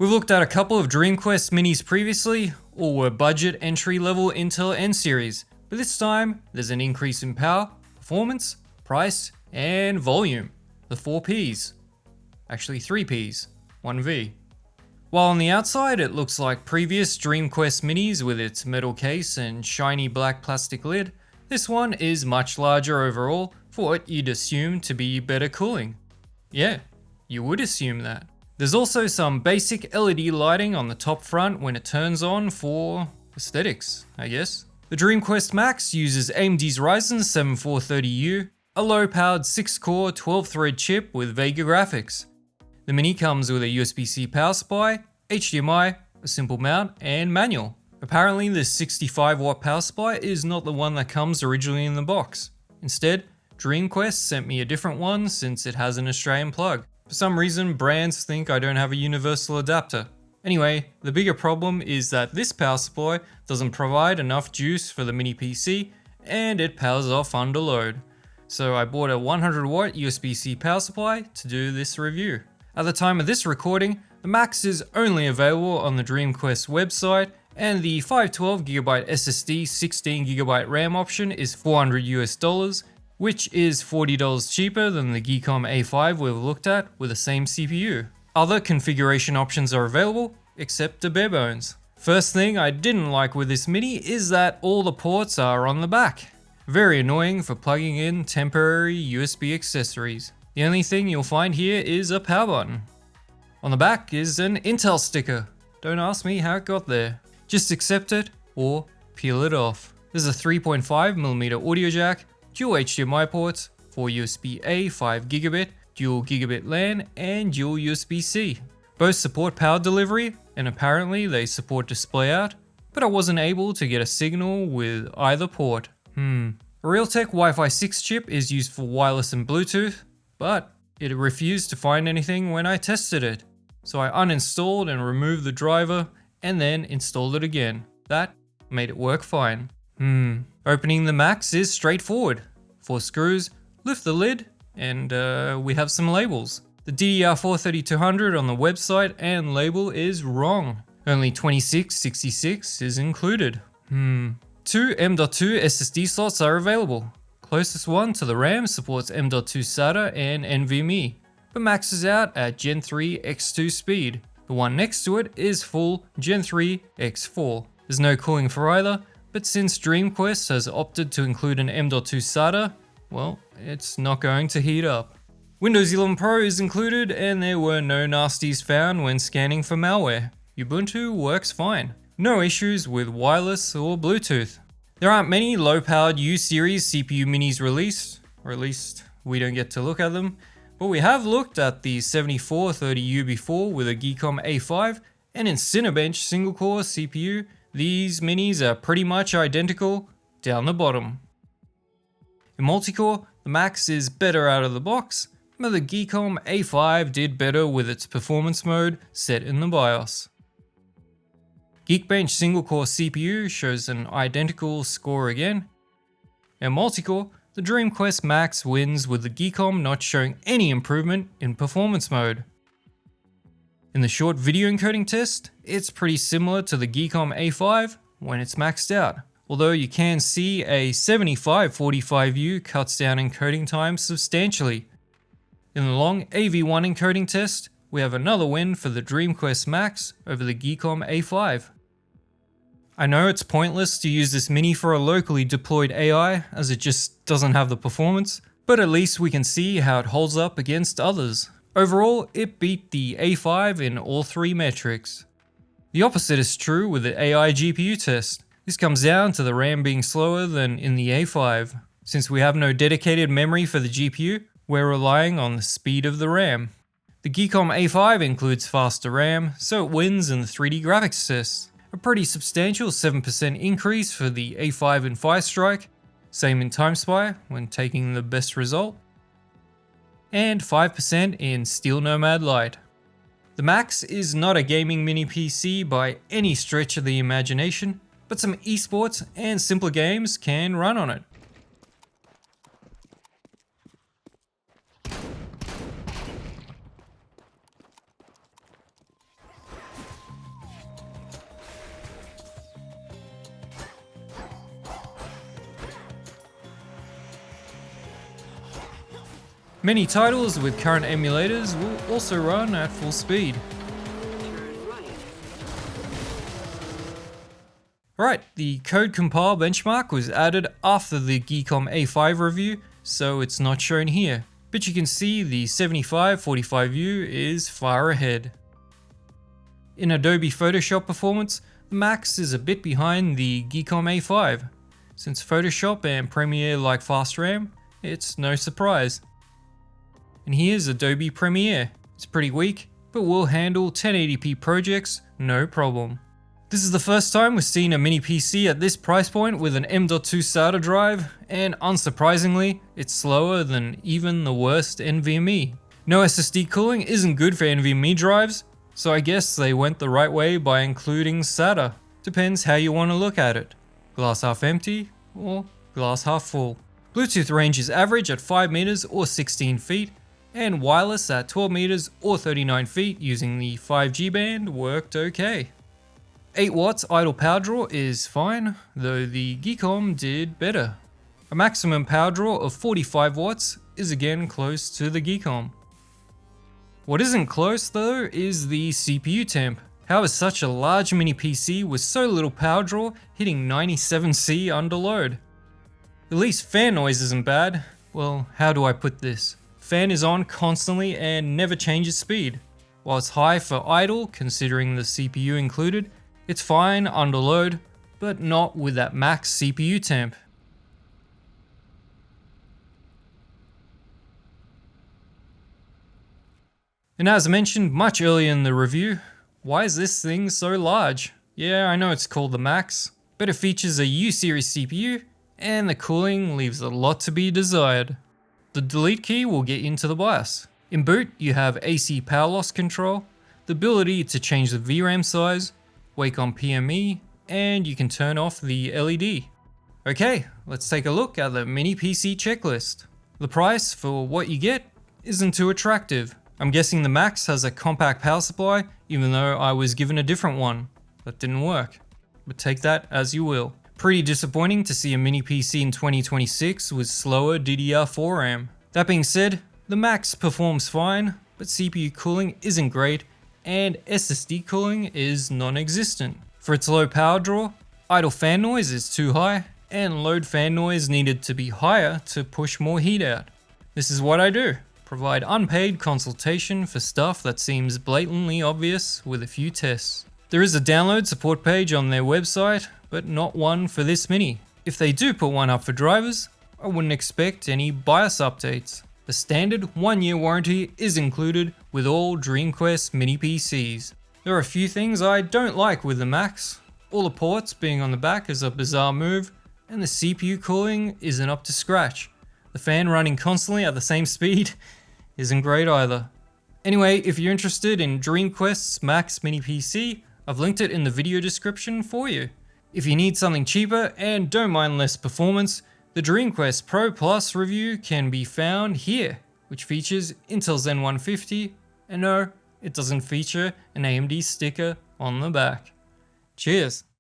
We've looked at a couple of DreamQuest minis previously, all were budget entry level Intel N series, but this time there's an increase in power, performance, price, and volume. The 4 Ps. Actually 3 Ps, 1 V. While on the outside it looks like previous DreamQuest minis with its metal case and shiny black plastic lid, this one is much larger overall for what you'd assume to be better cooling. Yeah, you would assume that. There's also some basic LED lighting on the top front when it turns on for aesthetics, I guess. The DreamQuest Max uses AMD's Ryzen 7430U, a low-powered 6-core 12-thread chip with Vega graphics. The Mini comes with a USB-C power supply, HDMI, a simple mount, and manual. Apparently the 65-watt power supply is not the one that comes originally in the box. Instead, DreamQuest sent me a different one since it has an Australian plug. For some reason, brands think I don't have a universal adapter. Anyway, the bigger problem is that this power supply doesn't provide enough juice for the mini PC and it powers off under load. So I bought a 100-watt USB-C power supply to do this review. At the time of this recording, the Max is only available on the DreamQuest website and the 512GB SSD 16GB RAM option is $400 US, which is $40 cheaper than the Geekom A5 we've looked at with the same CPU. Other configuration options are available, except the bare bones. First thing I didn't like with this mini is that all the ports are on the back. Very annoying for plugging in temporary USB accessories. The only thing you'll find here is a power button. On the back is an Intel sticker. Don't ask me how it got there. Just accept it or peel it off. There's a 3.5mm audio jack, dual HDMI ports, 4 USB-A 5GB, dual gigabit LAN, and dual USB-C. Both support power delivery, and apparently they support display out, but I wasn't able to get a signal with either port. A Realtek Wi-Fi 6 chip is used for wireless and Bluetooth, but it refused to find anything when I tested it. So I uninstalled and removed the driver, and then installed it again. That made it work fine. Opening the Max is straightforward. 4 screws, lift the lid, and we have some labels. The DDR4 3200 on the website and label is wrong. Only 2666 is included. 2 M.2 SSD slots are available. Closest one to the RAM supports M.2 SATA and NVMe, but maxes out at Gen 3 X2 speed. The one next to it is full Gen 3 X4. There's no cooling for either, but since DreamQuest has opted to include an M.2 SATA, well, it's not going to heat up. Windows 11 Pro is included and there were no nasties found when scanning for malware. Ubuntu works fine. No issues with wireless or Bluetooth. There aren't many low-powered U-series CPU minis released, or at least we don't get to look at them, but we have looked at the 7430U before with a Geekom A5 and in Cinebench single-core CPU. These minis are pretty much identical down the bottom. In multi-core, the Max is better out of the box, but the Geekom A5 did better with its performance mode set in the BIOS. Geekbench single-core CPU shows an identical score again. In multi-core, the DreamQuest Max wins with the Geekom not showing any improvement in performance mode. In the short video encoding test, it's pretty similar to the Geekom A5 when it's maxed out, although you can see a 7545U cuts down encoding time substantially. In the long AV1 encoding test, we have another win for the DreamQuest Max over the Geekom A5. I know it's pointless to use this mini for a locally deployed AI as it just doesn't have the performance, but at least we can see how it holds up against others. Overall, it beat the A5 in all 3 metrics. The opposite is true with the AI GPU test. This comes down to the RAM being slower than in the A5. Since we have no dedicated memory for the GPU, we're relying on the speed of the RAM. The Geekom A5 includes faster RAM, so it wins in the 3D graphics test. A pretty substantial 7% increase for the A5 in Firestrike, same in TimeSpy when taking the best result, and 5% in Steel Nomad Lite. The Max is not a gaming mini PC by any stretch of the imagination, but some esports and simpler games can run on it. Many titles with current emulators will also run at full speed. Alright, the code compile benchmark was added after the Geekom A5 review, so it's not shown here, but you can see the 7545U is far ahead. In Adobe Photoshop performance, the Max is a bit behind the Geekom A5. Since Photoshop and Premiere like fast RAM, it's no surprise. And here's Adobe Premiere. It's pretty weak, but will handle 1080p projects no problem. This is the first time we've seen a mini PC at this price point with an M.2 SATA drive, and unsurprisingly, it's slower than even the worst NVMe. No SSD cooling isn't good for NVMe drives, so I guess they went the right way by including SATA. Depends how you want to look at it. Glass half empty or glass half full. Bluetooth range is average at 5 meters or 16 feet, and wireless at 12 meters or 39 feet using the 5G band worked okay. 8 watts idle power draw is fine, though the Geekom did better. A maximum power draw of 45 watts is again close to the Geekom. What isn't close though is the CPU temp. How is such a large mini PC with so little power draw hitting 97C under load? At least fan noise isn't bad. Well, how do I put this? Fan is on constantly and never changes speed. While it's high for idle, considering the CPU included, it's fine under load, but not with that max CPU temp. And as mentioned much earlier in the review, why is this thing so large? Yeah, I know it's called the Max, but it features a U-series CPU, and the cooling leaves a lot to be desired. The delete key will get you into the BIOS. In boot, you have AC power loss control, the ability to change the VRAM size, wake on PME, and you can turn off the LED. Okay, let's take a look at the mini PC checklist. The price for what you get isn't too attractive. I'm guessing the Max has a compact power supply, even though I was given a different one. That didn't work, but take that as you will. Pretty disappointing to see a mini PC in 2026 with slower DDR4 RAM. That being said, the Max performs fine, but CPU cooling isn't great, and SSD cooling is non-existent. For its low power draw, idle fan noise is too high, and load fan noise needed to be higher to push more heat out. This is what I do, provide unpaid consultation for stuff that seems blatantly obvious with a few tests. There is a download support page on their website, but not one for this mini. If they do put one up for drivers, I wouldn't expect any BIOS updates. The standard 1-year warranty is included with all DreamQuest mini PCs. There are a few things I don't like with the Max. All the ports being on the back is a bizarre move, and the CPU cooling isn't up to scratch. The fan running constantly at the same speed isn't great either. Anyway, if you're interested in DreamQuest's Max mini PC, I've linked it in the video description for you. If you need something cheaper and don't mind less performance, the DreamQuest Pro Plus review can be found here, which features Intel Zen 150, and no, it doesn't feature an AMD sticker on the back. Cheers!